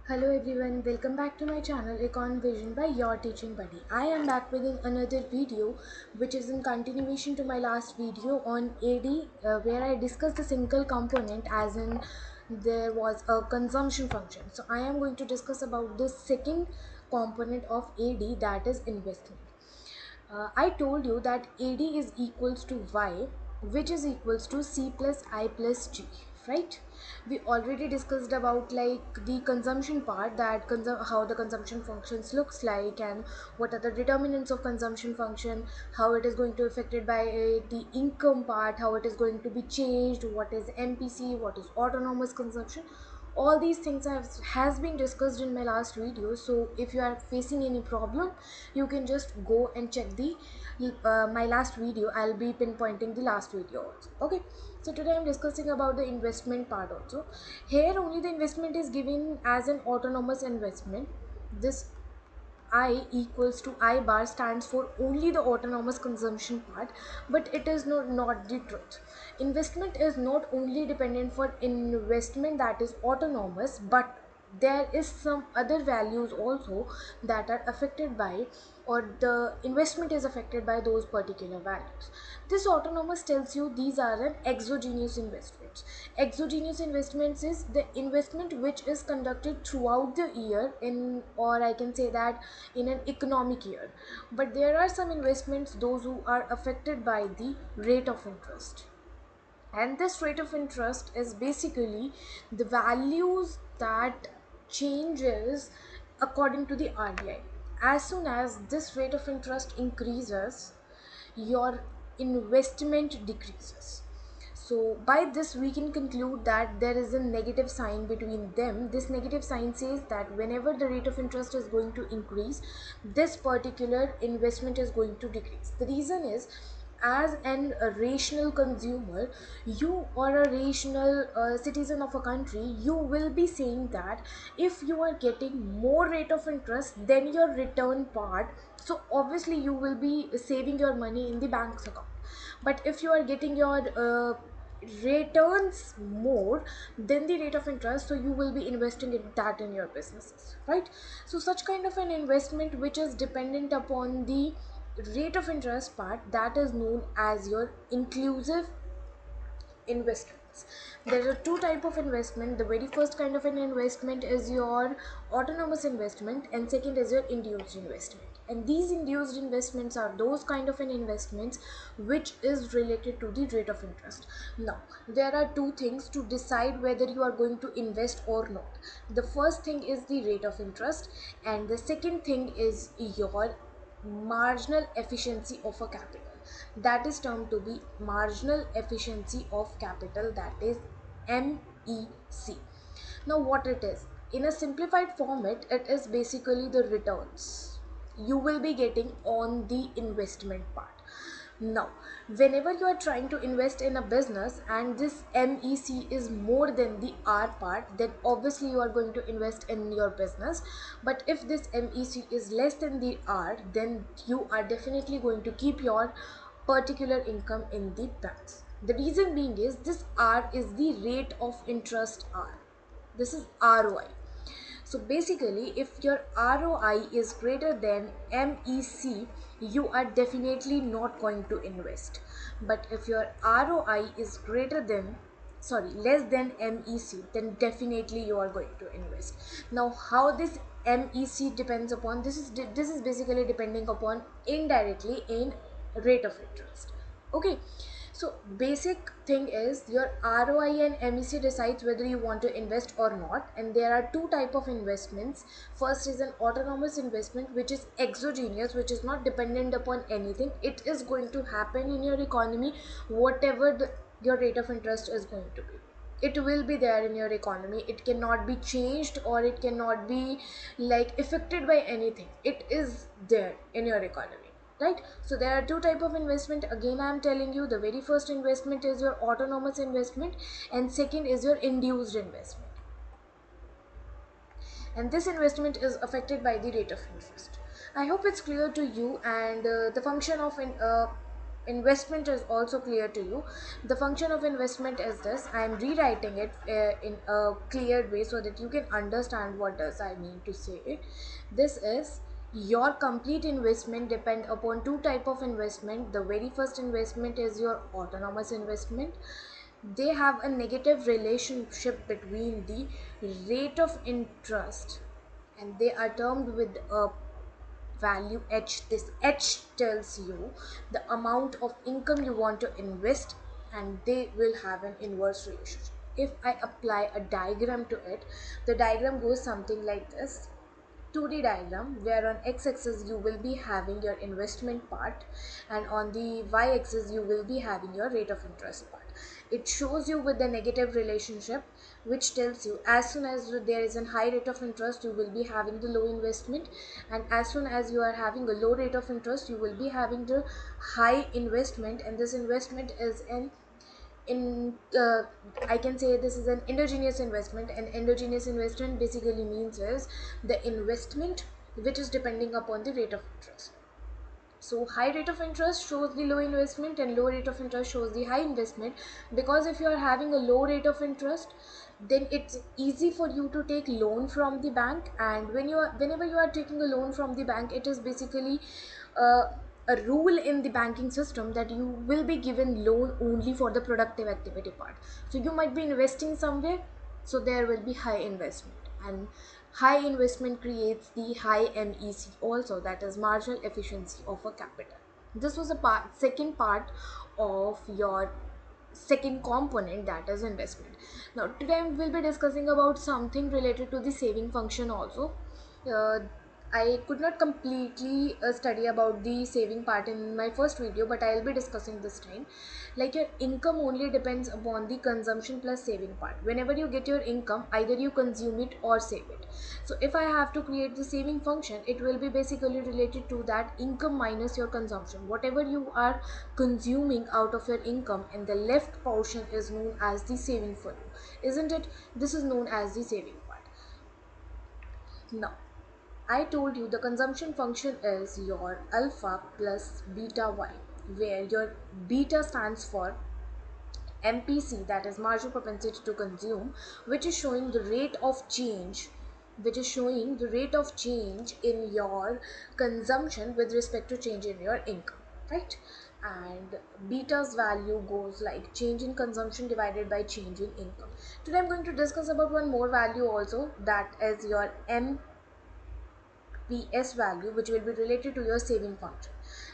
Hello everyone, welcome back to my channel Econ Vision by your teaching buddy. I am back with another video which is in continuation to my last video on AD where I discussed the single component as in there was a consumption function. So I am going to discuss about the second component of AD, that is investment. I told you that AD is equals to Y, which is equals to C plus I plus G, right? We already discussed about like the consumption part, that how the consumption functions looks like and what are the determinants of consumption function, how it is going to affected by the income part, how it is going to be changed, what is MPC, what is autonomous consumption. All these things has been discussed in my last video, so if you are facing any problem you can just go and check the my last video. I'll be pinpointing the last video also. Okay, so today I'm discussing about the investment part also. Here only the investment is given as an autonomous investment. This I equals to I bar stands for only the autonomous consumption part, but it is not the truth. Investment is not only dependent for investment that is autonomous, but there is some other values also that are affected by, or the investment is affected by those particular values. This autonomous tells you these are an exogenous investments. Exogenous investments is the investment which is conducted throughout the year in, or I can say that in an economic year. But there are some investments those who are affected by the rate of interest, and this rate of interest is basically the values that changes according to the RBI. As soon as this rate of interest increases, your investment decreases. So by this we can conclude that there is a negative sign between them. This negative sign says that whenever the rate of interest is going to increase, this particular investment is going to decrease. The reason is, as a rational consumer, you or a rational citizen of a country, you will be saying that if you are getting more rate of interest than your return part, so obviously you will be saving your money in the bank's account. But if you are getting your returns more than the rate of interest, so you will be investing in that in your businesses, right? So such kind of an investment which is dependent upon the rate of interest part, that is known as your inclusive investments. There are two type of investment. The very first kind of an investment is your autonomous investment, and second is your induced investment. And these induced investments are those kind of an investments which is related to the rate of interest. Now there are two things to decide whether you are going to invest or not. The first thing is the rate of interest, and the second thing is your marginal efficiency of a capital, that is termed to be marginal efficiency of capital, that is MEC. Now what it is, in a simplified format, it is basically the returns you will be getting on the investment part. Now whenever you are trying to invest in a business and this MEC is more than the R part, then obviously you are going to invest in your business. But if this MEC is less than the R, then you are definitely going to keep your particular income in the banks. The reason being is this R is the rate of interest R. This is ROI. So basically, if your ROI is greater than MEC, you are definitely not going to invest. But if your ROI is greater than, sorry, less than MEC, then definitely you are going to invest. Now how this MEC depends upon, this is basically depending upon indirectly in rate of interest. Okay, so basic thing is your ROI and MEC decides whether you want to invest or not. And there are two type of investments. First is an autonomous investment, which is exogenous, which is not dependent upon anything. It is going to happen in your economy whatever your rate of interest is going to be. It will be there in your economy. It cannot be changed, or it cannot be like affected by anything. It is there in your economy, right? So there are two type of investment. Again I am telling you, the very first investment is your autonomous investment, and second is your induced investment. And this investment is affected by the rate of interest. I hope it's clear to you. And the function of investment is also clear to you. The function of investment is this. I am rewriting it in a clear way so that you can understand what does I mean to say it. This is your complete investment depend upon two type of investment. The very first investment is your autonomous investment. They have a negative relationship between the rate of interest, and they are termed with a value h. This h tells you the amount of income you want to invest, and they will have an inverse relationship. If I apply a diagram to it, the diagram goes something like this: 2D diagram, where on x-axis you will be having your investment part, and on the y-axis you will be having your rate of interest part. It shows you with the negative relationship, which tells you as soon as there is a high rate of interest, you will be having the low investment, and as soon as you are having a low rate of interest, you will be having the high investment. And this investment is in I can say this is an endogenous investment. And endogenous investment basically means is the investment which is depending upon the rate of interest. So high rate of interest shows the low investment, and low rate of interest shows the high investment. Because if you are having a low rate of interest, then it's easy for you to take loan from the bank. And whenever you are taking a loan from the bank, it is basically uh, a rule in the banking system that you will be given loan only for the productive activity part. So you might be investing somewhere, so there will be high investment, and high investment creates the high MEC also, that is marginal efficiency of a capital. This was a second part of your second component, that is investment. Now today we'll be discussing about something related to the saving function also. uh, I could not completely study about the saving part in my first video, but I'll be discussing this time. Like, your income only depends upon the consumption plus saving part. Whenever you get your income, either you consume it or save it. So if I have to create the saving function, it will be basically related to that income minus your consumption. Whatever you are consuming out of your income, and the left portion is known as the saving for you, isn't it? This is known as the saving part. Now, I told you the consumption function is your alpha plus beta y, where your beta stands for MPC, that is marginal propensity to consume, which is showing the rate of change, in your consumption with respect to change in your income, right? And beta's value goes like change in consumption divided by change in income. Today I'm going to discuss about one more value also, that is your PS value, which will be related to your saving function.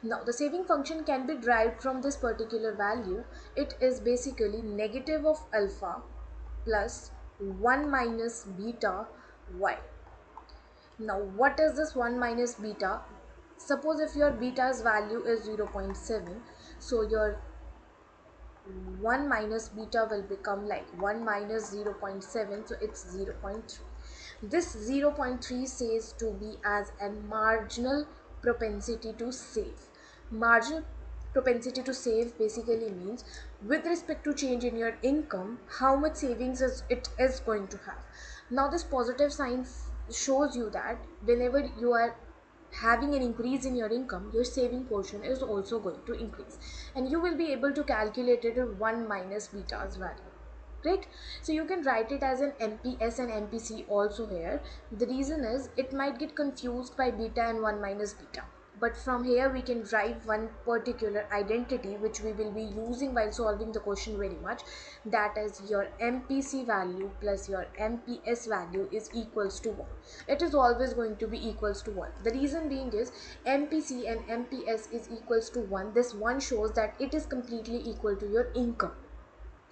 Now the saving function can be derived from this particular value. It is basically negative of alpha plus 1 minus beta y. Now what is this 1 minus beta? Suppose if your beta's value is 0.7, so your 1 minus beta will become like 1 minus 0.7, so it's 0.3. This 0.3 says to be as a marginal propensity to save. Marginal propensity to save basically means with respect to change in your income, how much savings it is going to have. Now this positive sign shows you that whenever you are having an increase in your income, your saving portion is also going to increase, and you will be able to calculate it at 1 minus beta's value. Great. So you can write it as an MPS and MPC also here. The reason is it might get confused by beta and 1 minus beta, but from here we can write one particular identity which we will be using while solving the question very much. That is your MPC value plus your MPS value is equals to 1. It is always going to be equals to 1. The reason being is MPC and MPS is equals to 1. This 1 shows that it is completely equal to your income,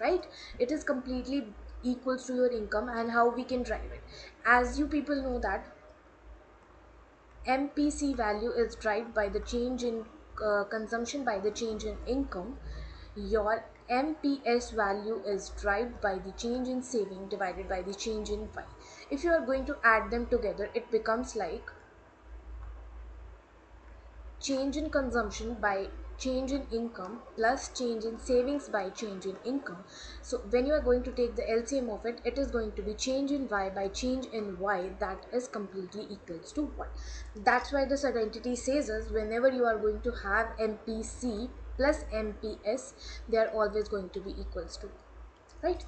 right? It is completely equals to your income. And how we can drive it, as you people know that MPC value is derived by the change in consumption by the change in income. Your MPS value is derived by the change in saving divided by the change in Y. If you are going to add them together, it becomes like change in consumption by change in income plus change in savings by change in income. So when you are going to take the LCM of it, it is going to be change in Y by change in Y, that is completely equals to 1. That's why this identity says us whenever you are going to have MPC plus MPS, they are always going to be equals to, right?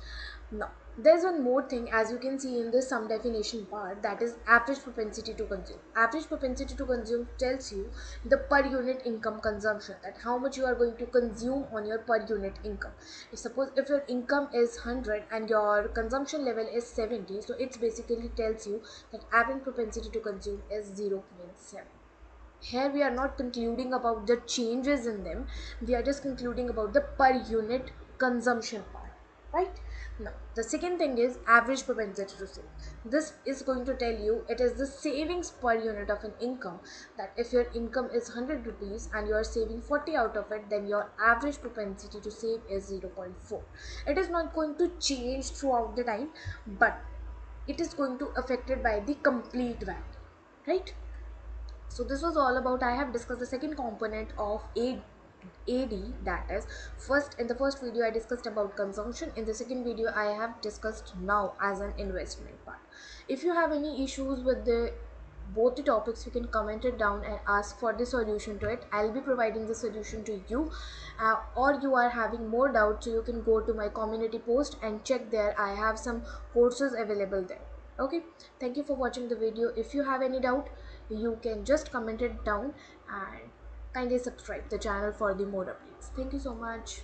Now there's one more thing, as you can see in this sum definition part, that is average propensity to consume. Average propensity to consume tells you the per unit income consumption, that how much you are going to consume on your per unit income. If your income is 100 and your consumption level is 70, so it basically tells you that average propensity to consume is 0.7. Here we are not concluding about the changes in them, we are just concluding about the per unit consumption part, right? Now the second thing is average propensity to save. This is going to tell you it is the savings per unit of an income, that if your income is 100 rupees and you are saving 40 out of it, then your average propensity to save is 0.4. It is not going to change throughout the time, but it is going to affected by the complete value, right? So this was all about, I have discussed the second component of AD, that is, first in the first video I discussed about consumption, in the second video I have discussed now as an investment part. If you have any issues with the both the topics, you can comment it down and ask for the solution to it. I'll be providing the solution to you, or you are having more doubts, so you can go to my community post and check there. I have some courses available there. Okay, thank you for watching the video. If you have any doubt, you can just comment it down, and kindly subscribe the channel for the more updates. Thank you so much.